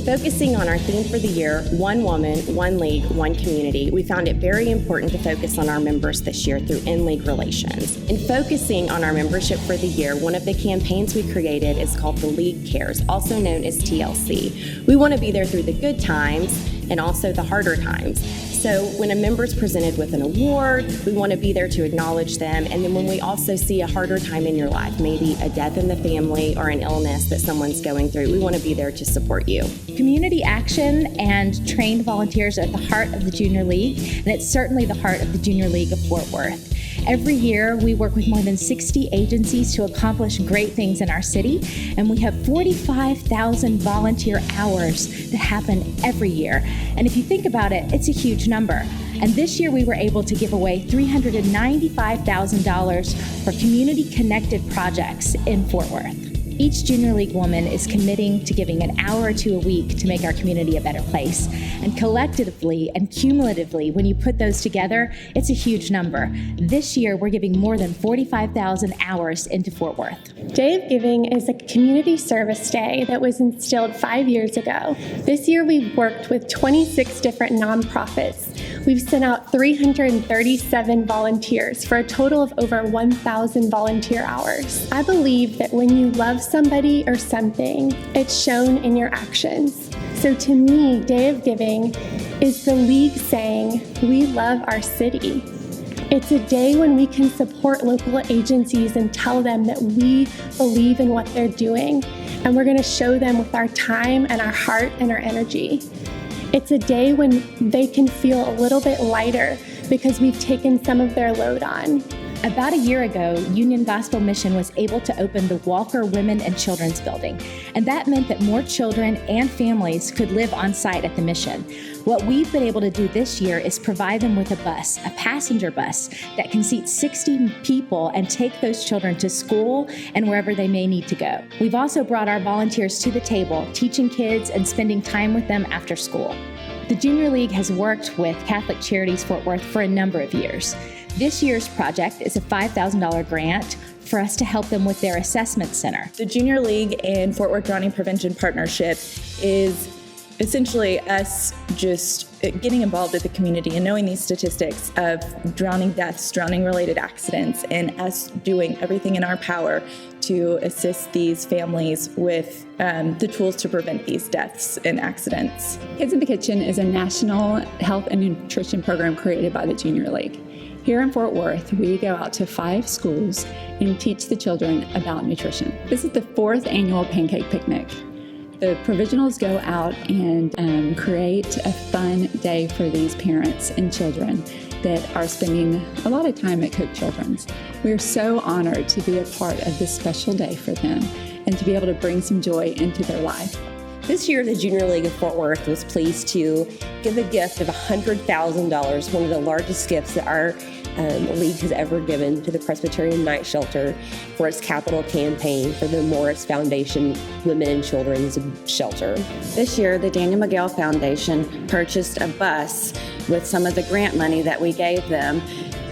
Focusing on our theme for the year, One Woman, One League, One Community, we found it very important to focus on our members this year through in-league relations. In focusing on our membership for the year, one of the campaigns we created is called The League Cares, also known as TLC. We want to be there through the good times and also the harder times. So when a member is presented with an award, we want to be there to acknowledge them. And then when we also see a harder time in your life, maybe a death in the family or an illness that someone's going through, we want to be there to support you. Community action and trained volunteers are at the heart of the Junior League, and it's certainly the heart of the Junior League of Fort Worth. Every year, we work with more than 60 agencies to accomplish great things in our city, and we have 45,000 volunteer hours that happen every year. And if you think about it, it's a huge number. And this year, we were able to give away $395,000 for community-connected projects in Fort Worth. Each Junior League woman is committing to giving an hour or two a week to make our community a better place. And collectively and cumulatively, when you put those together, it's a huge number. This year, we're giving more than 45,000 hours into Fort Worth. Day of Giving is a community service day that was instilled 5 years ago. This year, we've worked with 26 different nonprofits. We've sent out 337 volunteers for a total of over 1,000 volunteer hours. I believe that when you love somebody or something, it's shown in your actions. So to me, Day of Giving is the league saying, we love our city. It's a day when we can support local agencies and tell them that we believe in what they're doing, and we're going to show them with our time and our heart and our energy. It's a day when they can feel a little bit lighter because we've taken some of their load on. About a year ago, Union Gospel Mission was able to open the Walker Women and Children's Building, and that meant that more children and families could live on site at the mission. What we've been able to do this year is provide them with a bus, a passenger bus, that can seat 60 people and take those children to school and wherever they may need to go. We've also brought our volunteers to the table, teaching kids and spending time with them after school. The Junior League has worked with Catholic Charities Fort Worth for a number of years. This year's project is a $5,000 grant for us to help them with their assessment center. The Junior League and Fort Worth Drowning Prevention Partnership is essentially us just getting involved with the community and knowing these statistics of drowning deaths, drowning-related accidents, and us doing everything in our power to assist these families with the tools to prevent these deaths and accidents. Kids in the Kitchen is a national health and nutrition program created by the Junior League. Here in Fort Worth, we go out to 5 schools and teach the children about nutrition. This is the 4th annual Pancake Picnic. The provisionals go out and create a fun day for these parents and children that are spending a lot of time at Cook Children's. We are so honored to be a part of this special day for them and to be able to bring some joy into their life. This year, the Junior League of Fort Worth was pleased to give a gift of $100,000, one of the largest gifts that our league has ever given to the Presbyterian Night Shelter for its capital campaign for the Morris Foundation Women and Children's Shelter. This year, the Daniel Miguel Foundation purchased a bus with some of the grant money that we gave them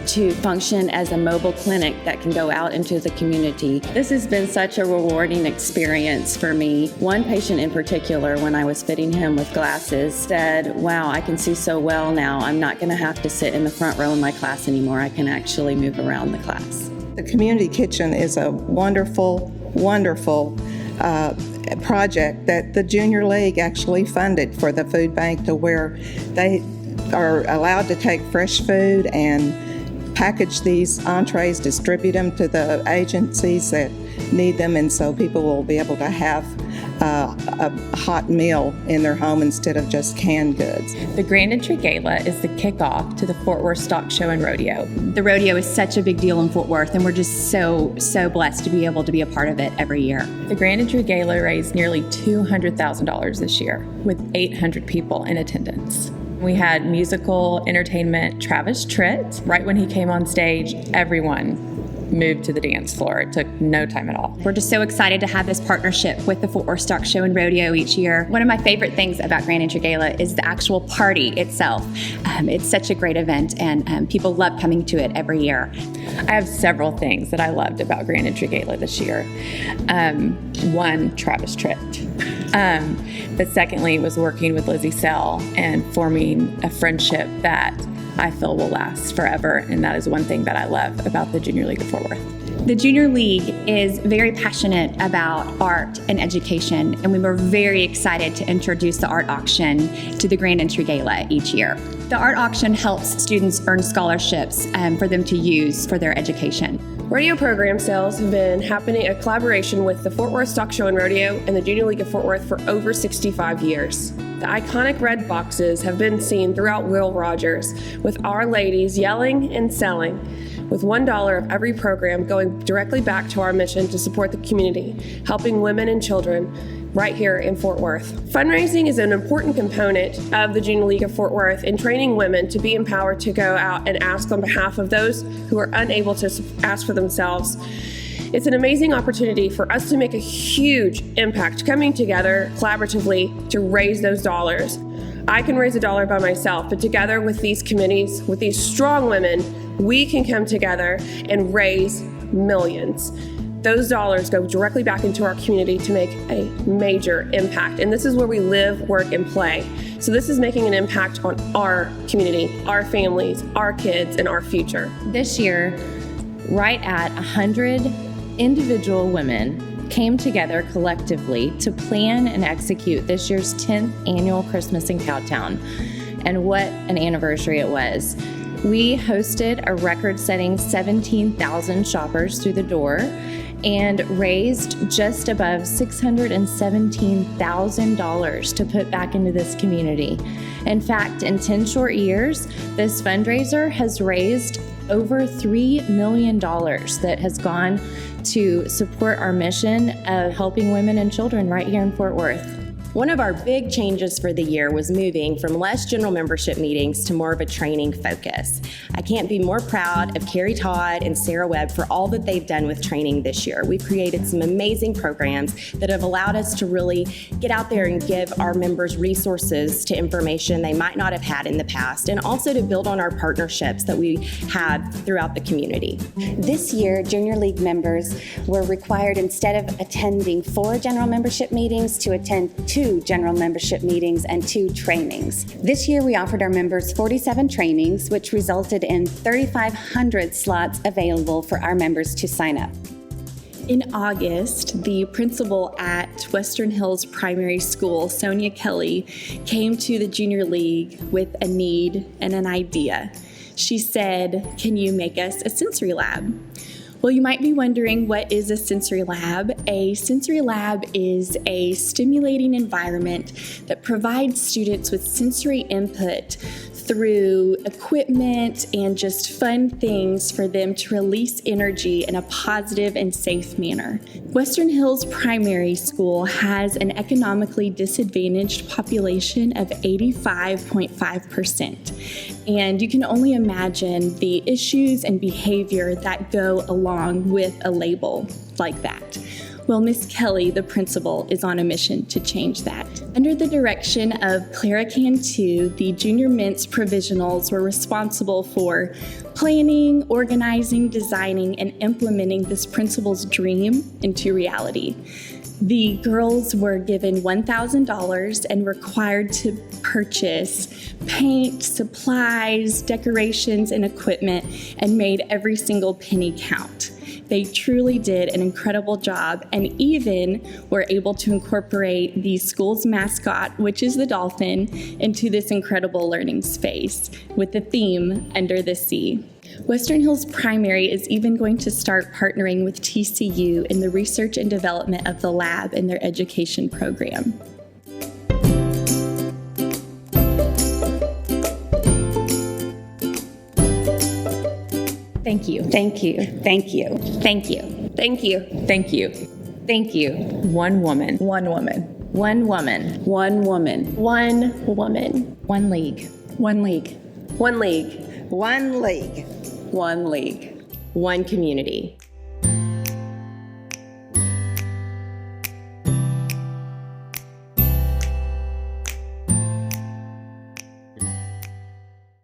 to function as a mobile clinic that can go out into the community. This has been such a rewarding experience for me. One patient in particular, when I was fitting him with glasses, said, "Wow, I can see so well now. I'm not going to have to sit in the front row in my class anymore. I can actually move around the class." The Community Kitchen is a wonderful, wonderful project that the Junior League actually funded for the food bank, to where they are allowed to take fresh food and package these entrees, distribute them to the agencies that need them, and so people will be able to have a hot meal in their home instead of just canned goods. The Grand Entry Gala is the kickoff to the Fort Worth Stock Show and Rodeo. The rodeo is such a big deal in Fort Worth, and we're just so blessed to be able to be a part of it every year. The Grand Entry Gala raised nearly $200,000 this year, with 800 people in attendance. We had musical entertainment Travis Tritt. Right when he came on stage, everyone moved to the dance floor. It took no time at all. We're just so excited to have this partnership with the Fort Worth Stock Show and Rodeo each year. One of my favorite things about Grand Entry Gala is the actual party itself. It's such a great event, and people love coming to it every year. I have several things that I loved about Grand Entry Gala this year. One, Travis tripped. But secondly, was working with Lizzie Sell and forming a friendship that I feel will last forever. And that is one thing that I love about the Junior League of Fort Worth. The Junior League is very passionate about art and education, and we were very excited to introduce the art auction to the Grand Entry Gala each year. The art auction helps students earn scholarships for them to use for their education. Rodeo program sales have been happening in collaboration with the Fort Worth Stock Show and Rodeo and the Junior League of Fort Worth for over 65 years. The iconic red boxes have been seen throughout Will Rogers, with our ladies yelling and selling, with $1 of every program going directly back to our mission to support the community, helping women and children right here in Fort Worth. Fundraising is an important component of the Junior League of Fort Worth in training women to be empowered to go out and ask on behalf of those who are unable to ask for themselves. It's an amazing opportunity for us to make a huge impact, coming together collaboratively to raise those dollars. I can raise $1 by myself, but together with these committees, with these strong women, we can come together and raise millions. Those dollars go directly back into our community to make a major impact. And this is where we live, work, and play. So this is making an impact on our community, our families, our kids, and our future. This year, right at 100 individual women came together collectively to plan and execute this year's 10th annual Christmas in Cowtown. And what an anniversary it was. We hosted a record-setting 17,000 shoppers through the door and raised just above $617,000 to put back into this community. In fact, in 10 short years, this fundraiser has raised over $3 million that has gone to support our mission of helping women and children right here in Fort Worth. One of our big changes for the year was moving from less general membership meetings to more of a training focus. I can't be more proud of Carrie Todd and Sarah Webb for all that they've done with training this year. We've created some amazing programs that have allowed us to really get out there and give our members resources to information they might not have had in the past, and also to build on our partnerships that we have throughout the community. This year, Junior League members were required, instead of attending 4 general membership meetings, to attend 2 general membership meetings and 2 trainings. This year, we offered our members 47 trainings, which resulted in 3,500 slots available for our members to sign up. In August, the principal at Western Hills Primary School, Sonia Kelly, came to the Junior League with a need and an idea. She said, "Can you make us a sensory lab?" Well, you might be wondering, what is a sensory lab? A sensory lab is a stimulating environment that provides students with sensory input through equipment and just fun things for them to release energy in a positive and safe manner. Western Hills Primary School has an economically disadvantaged population of 85.5%. And you can only imagine the issues and behavior that go along with a label like that. Well, Miss Kelly, the principal, is on a mission to change that. Under the direction of Clara Cantu, the Junior Mints Provisionals were responsible for planning, organizing, designing, and implementing this principal's dream into reality. The girls were given $1,000 and required to purchase paint, supplies, decorations, and equipment, and made every single penny count. They truly did an incredible job, and even were able to incorporate the school's mascot, which is the dolphin, into this incredible learning space with the theme Under the Sea. Western Hills Primary is even going to start partnering with TCU in the research and development of the lab in their education program. Thank you. Thank you. Thank you. Thank you. Thank you. Thank you. Thank you. One woman. One woman. One woman. One woman. One woman. One league. One league. One league. One league. One league. One community.